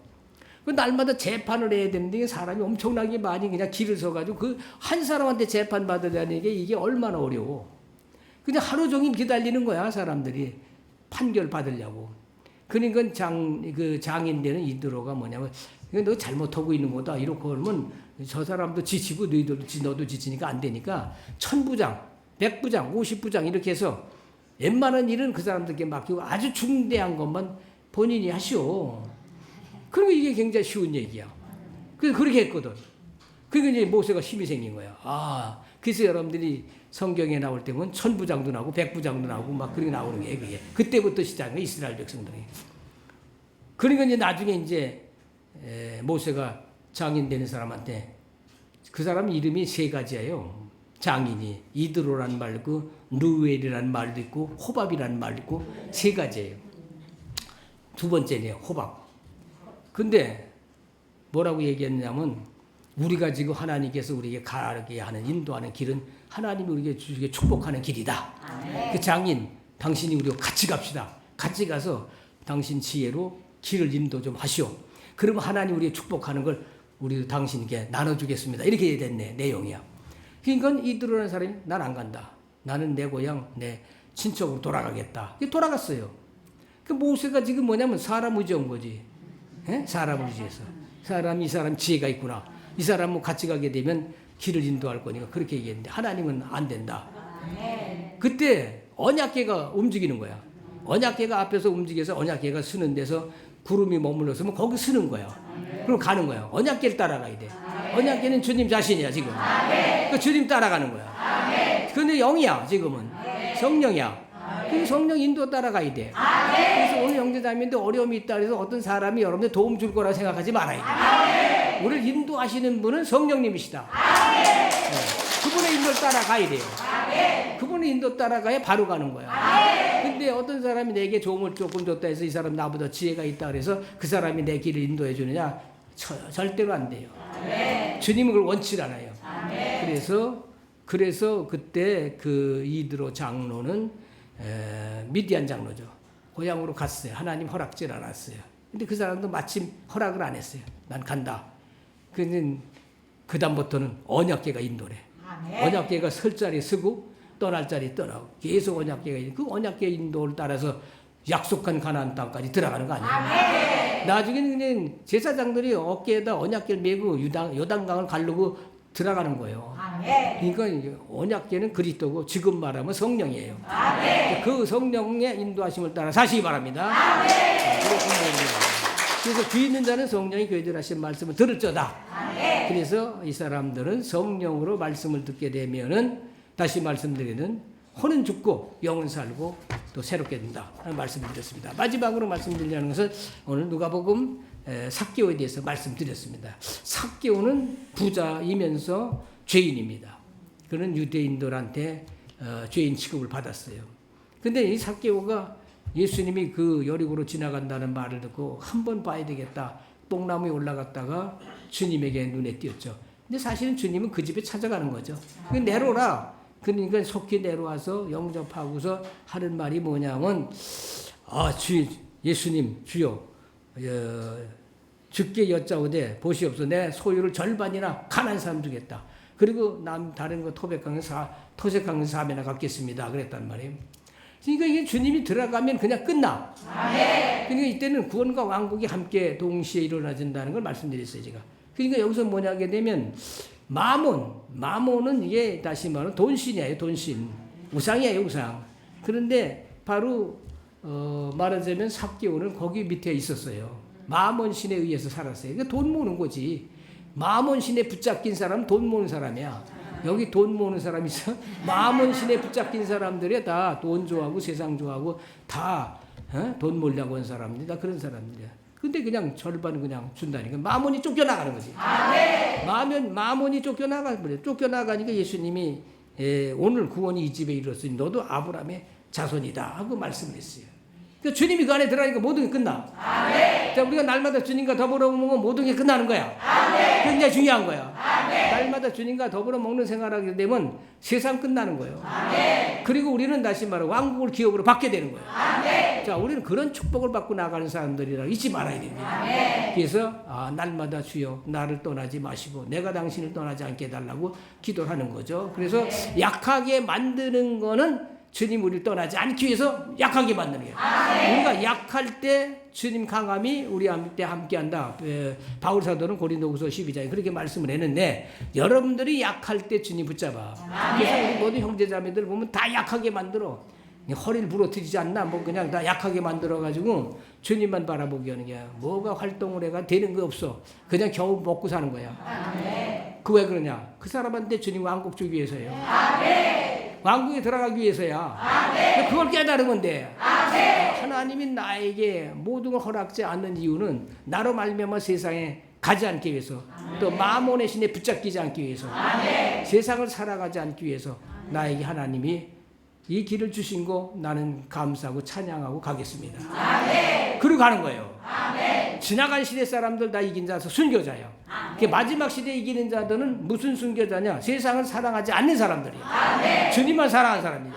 그 날마다 재판을 해야 되는데 사람이 엄청나게 많이 그냥 길을 서가지고 그 한 사람한테 재판 받으려는 게 이게 얼마나 어려워. 그냥 하루 종일 기다리는 거야 사람들이 판결 받으려고. 그러니까 장인 되는 이드로가 뭐냐면 너 잘못하고 있는 거다 이렇게 하면 저 사람도 지치고 너도 지치니까 안 되니까 1000부장, 100부장, 50부장 이렇게 해서 웬만한 일은 그 사람들께 맡기고 아주 중대한 것만 본인이 하시오. 그러면 이게 굉장히 쉬운 얘기야. 그래서 그렇게 했거든. 그러니까 이제 모세가 힘이 생긴 거야. 아, 그래서 여러분들이 성경에 나올 때면 1000부장도 나오고 100부장도 나오고 막 그렇게 나오는 게 그게. 그때부터 시작한 거야, 이스라엘 백성들이. 그러니까 이제 나중에 이제 모세가 장인 되는 사람한테 그 사람 이름이 3가지예요. 장인이 이드로라는 말도 있고 누엘이라는 말도 있고 호밥이라는 말도 있고 3가지예요. 2번째네요. 호밥. 근데 뭐라고 얘기했냐면 우리가 지금 하나님께서 우리에게 가게 하는 인도하는 길은 하나님이 우리에게 축복하는 길이다. 그 장인 당신이 우리와 같이 갑시다. 같이 가서 당신 지혜로 길을 인도 좀 하시오. 그러면 하나님 우리에게 축복하는 걸 우리 당신께 나눠주겠습니다. 이렇게 됐네 내용이야. 그러니까 이드로라는 사람이 난 안 간다. 나는 내 고향 내 친척으로 돌아가겠다. 돌아갔어요. 그 모세가 지금 뭐냐면 사람 의지한 거지. 사람 의지해서 이 사람 지혜가 있구나. 이 사람은 같이 가게 되면 길을 인도할 거니까 그렇게 얘기했는데 하나님은 안 된다. 그때 언약궤가 움직이는 거야. 언약궤가 앞에서 움직여서 언약궤가 서는 데서 구름이 머물렀으면 거기 서는 거야. 그럼 가는 거야. 언약궤를 따라가야 돼. 언약궤는 주님 자신이야 지금. 그 주님 따라가는 거야. 그런데 영이야 지금은. 성령이야. 그 성령 인도 따라가야 돼. 그래서 오늘 형제자매인데 어려움이 있다 그래서 어떤 사람이 여러분들 도움 줄 거라 생각하지 말아야 돼. 우리를 인도하시는 분은 성령님이시다. 그분의 인도를 따라가야 돼요. 그분의 인도 따라가야 바로 가는 거야. 근데 어떤 사람이 내게 도움을 조금 줬다 해서 이 사람 나보다 지혜가 있다 그래서 그 사람이 내 길을 인도해 주느냐? 절대로 안 돼요. 주님은 그걸 원치 않아요. 그래서 그때 그 이드로 장로는 미디안 장로죠. 고향으로 갔어요. 하나님 허락질 않았어요. 근데 그 사람도 마침 허락을 안 했어요. 난 간다. 그 다음부터는 언약궤가 인도래. 언약궤가 설 자리 서고 떠날 자리 떠나고 계속 언약궤가 있는 그 언약궤 인도를 따라서 약속한 가나안 땅까지 들어가는 거 아니에요. 나중에는 그냥 제사장들이 어깨에다 언약궤를 메고 요단강을 가르고 들어가는 거예요. 그러니까 언약궤는 그리스도고 지금 말하면 성령이에요. 그 성령의 인도하심을 따라 사시기 바랍니다. 그래서 귀 있는 자는 성령이 교회들하신 말씀을 들을저다. 그래서 이 사람들은 성령으로 말씀을 듣게 되면은 다시 말씀드리는 혼은 죽고 영은 살고 또 새롭게 된다 하는 말씀을 드렸습니다. 마지막으로 말씀드리려는 것은 오늘 누가복음 삭개오에 대해서 말씀드렸습니다. 삭개오는 부자이면서 죄인입니다. 그는 유대인들한테 죄인 취급을 받았어요. 근데 이 삭개오가 예수님이 그 여리고로 지나간다는 말을 듣고 한번 봐야 되겠다. 뽕나무에 올라갔다가 주님에게 눈에 띄었죠. 근데 사실은 주님은 그 집에 찾아가는 거죠. 내려오라. 그러니까 속히 내려와서 영접하고서 하는 말이 뭐냐면 예수님 주여 주께 여짜오되 보시옵소서 내 소유를 절반이나 가난한 사람 주겠다. 그리고 다른 거 토색한 건 4배나 갚겠습니다. 그랬단 말이에요. 그러니까 이게 주님이 들어가면 그냥 끝나. 그러니까 이때는 구원과 왕국이 함께 동시에 이루어진다는 걸 말씀드렸어요, 제가. 그러니까 여기서 뭐냐 하게 되면 마몬은 이게 다시 말하면 돈신이에요, 돈신. 우상이에요, 우상. 그런데 바로 말하자면 삭개오는 거기 밑에 있었어요. 마몬 신에 의해서 살았어요. 그러니까 돈 모으는 거지. 마몬 신에 붙잡힌 사람은 돈 모으는 사람이야. 여기 돈 모으는 사람이 있어? 마몬 신에 붙잡힌 사람들이 다 돈 좋아하고 세상 좋아하고 다 돈 몰려고 한 사람들이 다 그런 사람들이야. 근데 그냥 절반은 그냥 준다니까. 마몬이 쫓겨나가는 거지. 마몬이 쫓겨나가 버려. 쫓겨나가니까 예수님이 오늘 구원이 이 집에 이르렀으니 너도 아브라함의 자손이다 하고 말씀했어요. 그러니까 주님이 그 안에 들어가니까 모든 게 끝나. 자, 우리가 날마다 주님과 더불어 먹으면 모든 게 끝나는 거야. 굉장히 중요한 거야. 날마다 주님과 더불어 먹는 생활하게 되면 세상 끝나는 거예요. 그리고 우리는 다시 말해 왕국을 기업으로 받게 되는 거예요. 자, 우리는 그런 축복을 받고 나가는 사람들이라 잊지 말아야 됩니다. 그래서 날마다 주여 나를 떠나지 마시고 내가 당신을 떠나지 않게 해달라고 기도를 하는 거죠. 그래서 약하게 만드는 거는 주님 우리를 떠나지 않기 위해서 약하게 만드는 거예요. 우리가 약할 때 주님 강함이 우리한테 함께한다. 바울 사도는 고린도후서 12장에 그렇게 말씀을 했는데 여러분들이 약할 때 주님 붙잡아. 그래서 우리 모든 형제자매들 보면 다 약하게 만들어. 허리를 부러뜨리지 않나? 뭐 그냥 다 약하게 만들어가지고 주님만 바라보게 하는 거야. 뭐가 활동을 해가 되는 거 없어. 그냥 겨우 먹고 사는 거야. 그 왜 그러냐? 그 사람한테 주님 왕국 주기 위해서예요. 왕국에 들어가기 위해서야. 그걸 깨달으면 돼. 하나님이 나에게 모든 걸 허락지 않는 이유는 나로 말미암아 세상에 가지 않기 위해서, 또 마몬의 신에 붙잡히지 않기 위해서, 세상을 살아가지 않기 위해서 나에게 하나님이 이 길을 주신 거 나는 감사하고 찬양하고 가겠습니다. 그러고 가는 거예요. 지나간 시대 사람들 다 이긴 자서 순교자예요. 마지막 시대에 이기는 자들은 무슨 순교자냐? 세상을 사랑하지 않는 사람들이에요. 주님만 사랑하는 사람이에요.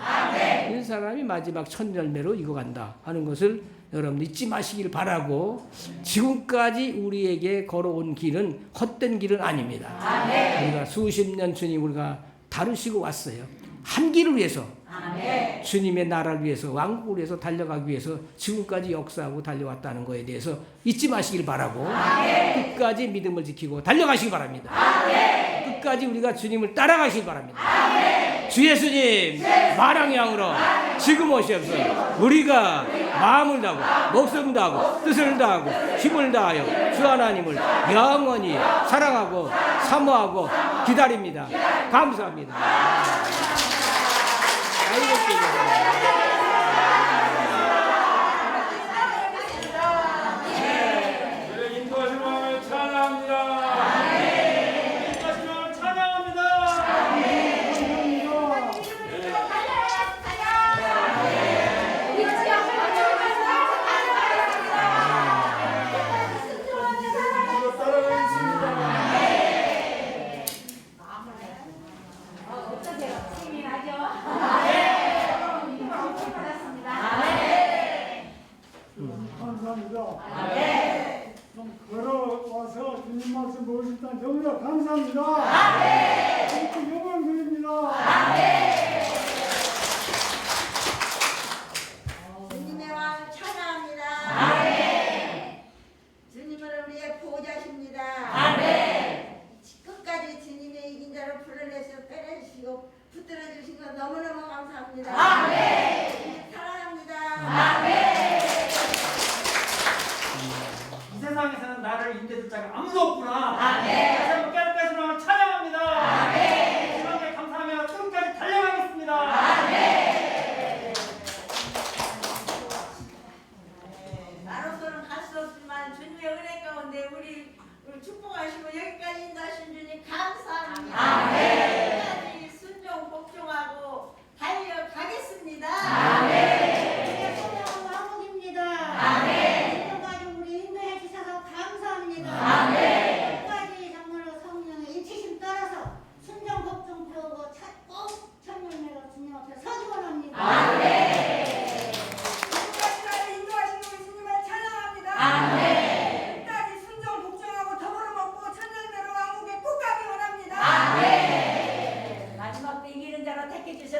이 사람이 마지막 첫 열매로 익어간다 하는 것을 여러분 잊지 마시길 바라고, 지금까지 우리에게 걸어온 길은 헛된 길은 아닙니다. 우리가 수십 년 주님 우리가 다루시고 왔어요. 한 길을 위해서, 주님의 나라를 위해서, 왕국을 위해서 달려가기 위해서 지금까지 역사하고 달려왔다는 것에 대해서 잊지 마시길 바라고, 끝까지 믿음을 지키고 달려가시기 바랍니다. 끝까지 우리가 주님을 따라가시기 바랍니다. 주 예수님 마랑 양으로 지금 오시옵소서. 우리가 마음을 다하고 목숨을 다하고 뜻을 다하고 힘을 다하여 주 하나님을 영원히 사랑하고 사모하고 기다립니다. 감사합니다. 인도하심을 찬양합니다. 인도하심을 찬양합니다. 좀 걸어와서 주님 말씀 보시다 너무나 감사합니다. 이렇게 영광 드립니다. 주님의 왕 찬양합니다. 주님은 우리의 보호자십니다. 끝까지 주님의 이긴 자를 불러내서 빼내주시고 붙들어 주신 것 너무너무 감사합니다. 사랑합니다. 이 세상에서는 나를 인내줄 자가 아무도 없구나. 다시 한번 깨닫게 찬양합니다. 주님께 감사하며 끝까지 달려가겠습니다. 나로서는 갈 수 없지만 주님의 은혜 가운데 우리 축복하시고 여기까지 인도하신 주님 감사합니다. 끝까지 순종 복종하고 달려가겠습니다.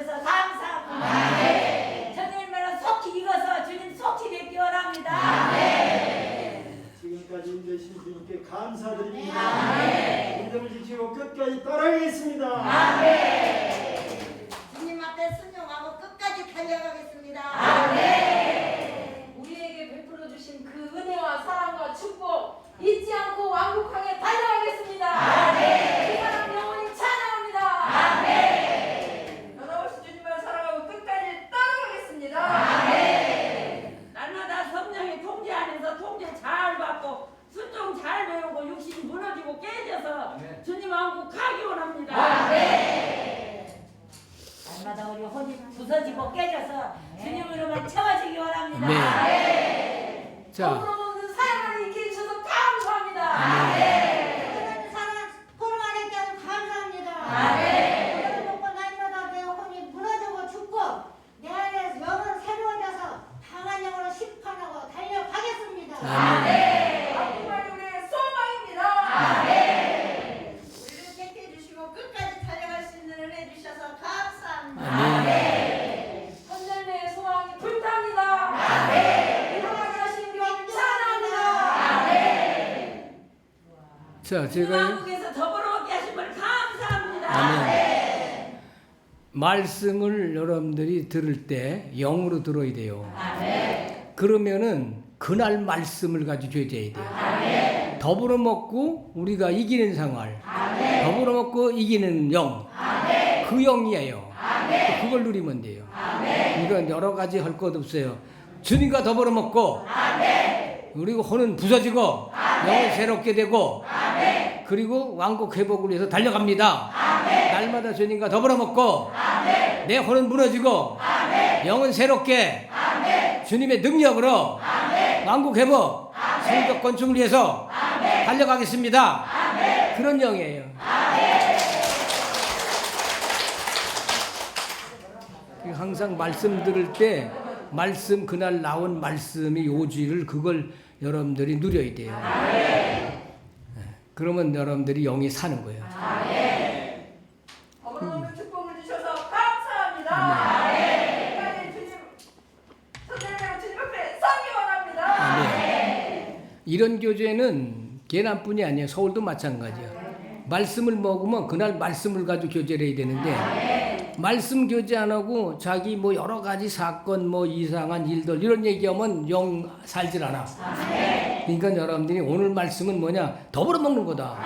주셔서 감사합니다. 주님을 속히 익어서 주님 속히 뵙기 원합니다. 지금까지 인도해주신 주님께 감사드립니다. 믿음을 지키고 끝까지 따라가겠습니다. 주님 앞에 순종하고 끝까지 달려가겠습니다. 우리에게 베풀어 주신 그 은혜와 사랑과 축복 잊지 않고 왕복하게 달려가겠습니다. 그 사랑 영원히 찬양합니다. 변함없이 주님을 사랑하고 끝까지 따라가겠습니다. 날마다 성령의 통제 안에서 통제 잘 받고 순종 잘 배우고 육신이 무너지고 깨져서 주님 왕국 가기 원합니다. 날마다 우리 혼이 부서지고 깨져서 주님으로만 채워지기 원합니다. 자, 더불어 먹는 사랑을 있게 해주셔서 감사합니다. 하나님 사랑 포용하는 게 감사합니다. 오늘 먹고 날마다 내 혼이 무너지고 죽고 내 안에 영은 새로워져서 강한 영으로 심판하고 달려가겠습니다. 정말 우리의 소망입니다. 우리를 택해 주시고 끝까지 달려갈 수 있는 은혜 주셔서 감사합니다. 선절매의 소망이 불탑니다. 일어나게 하신 경 찬양합니다. 자, 주님 제가 왕국에서 더불어 먹게 하신 걸 감사합니다. 말씀을 여러분들이 들을 때 영으로 들어야 돼요. 그러면은 그날 말씀을 가지고 교제해야 돼요. 더불어 먹고 우리가 이기는 생활, 더불어 먹고 이기는 영, 그 영이에요. 그걸 누리면 돼요. 이건 여러 가지 할 것 없어요. 주님과 더불어 먹고, 그리고 혼은 부서지고, 영은 새롭게 되고, 그리고 왕국 회복을 위해서 달려갑니다. 날마다 주님과 더불어 먹고, 내 혼은 무너지고, 영은 새롭게, 주님의 능력으로 왕국 회복, 성적 건축을 위해서 달려가겠습니다. 그런 영이에요. 항상 말씀 들을 때 말씀 그날 나온 말씀이 요지를 그걸 여러분들이 누려야 돼요. 그러면 여러분들이 영이 사는 거예요. 더불어 먹는 축복을 주셔서 감사합니다. 끝까지 주님 선절매로 주님 앞에 서기 원합니다. 이런 교제는 계남뿐이 아니에요. 서울도 마찬가지야. 말씀을 먹으면 그날 말씀을 가지고 교제를 해야 되는데 말씀 교제 안 하고 자기 뭐 여러 가지 사건 뭐 이상한 일들 이런 얘기하면 영 살질 않아. 그러니까 여러분들이 오늘 말씀은 뭐냐? 더불어 먹는 거다.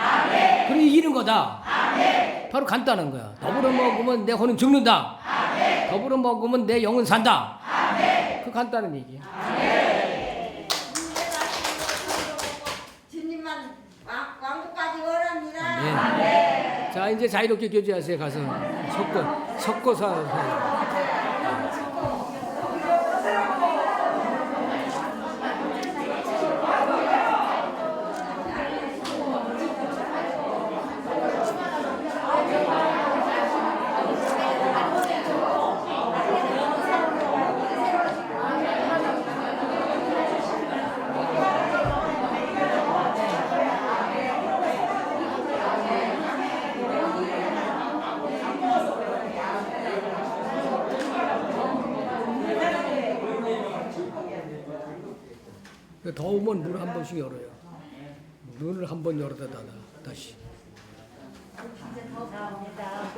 그리고 이기는 거다. 바로 간단한 거야. 더불어 먹으면 내 혼은 죽는다. 더불어 먹으면 내 영은 산다. 그 간단한 얘기야. 주님만 왕국까지 원합니다. 자, 이제 자유롭게 교제하세요. 가서 섞어서 더우면 물 한 번씩 열어요. 문을 한 번 열어다 닫아 다시. 감사합니다.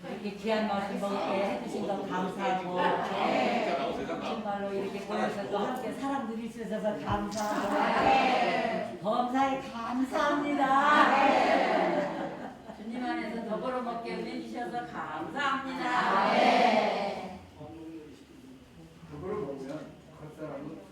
이렇게 귀한 말씀 먹게 해주신 거 감사하고 정말로 이렇게 모여서 또 함께 사람 누릴 수 있어서 감사하고 범사에 감사합니다. 주님 안에서 더불어 먹게 은혜 주셔서 감사합니다. 그걸 보면 겉사람은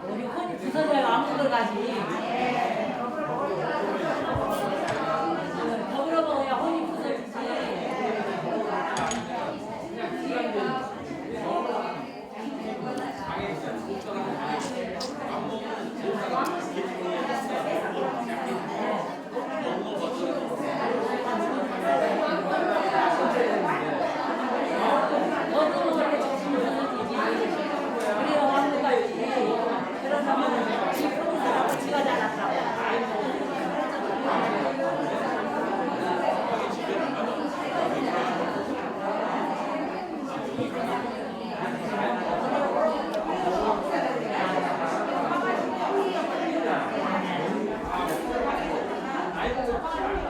우리 혼이 부서져야 아무도 가지. 더불어 먹어야 혼이 부서지지. 알고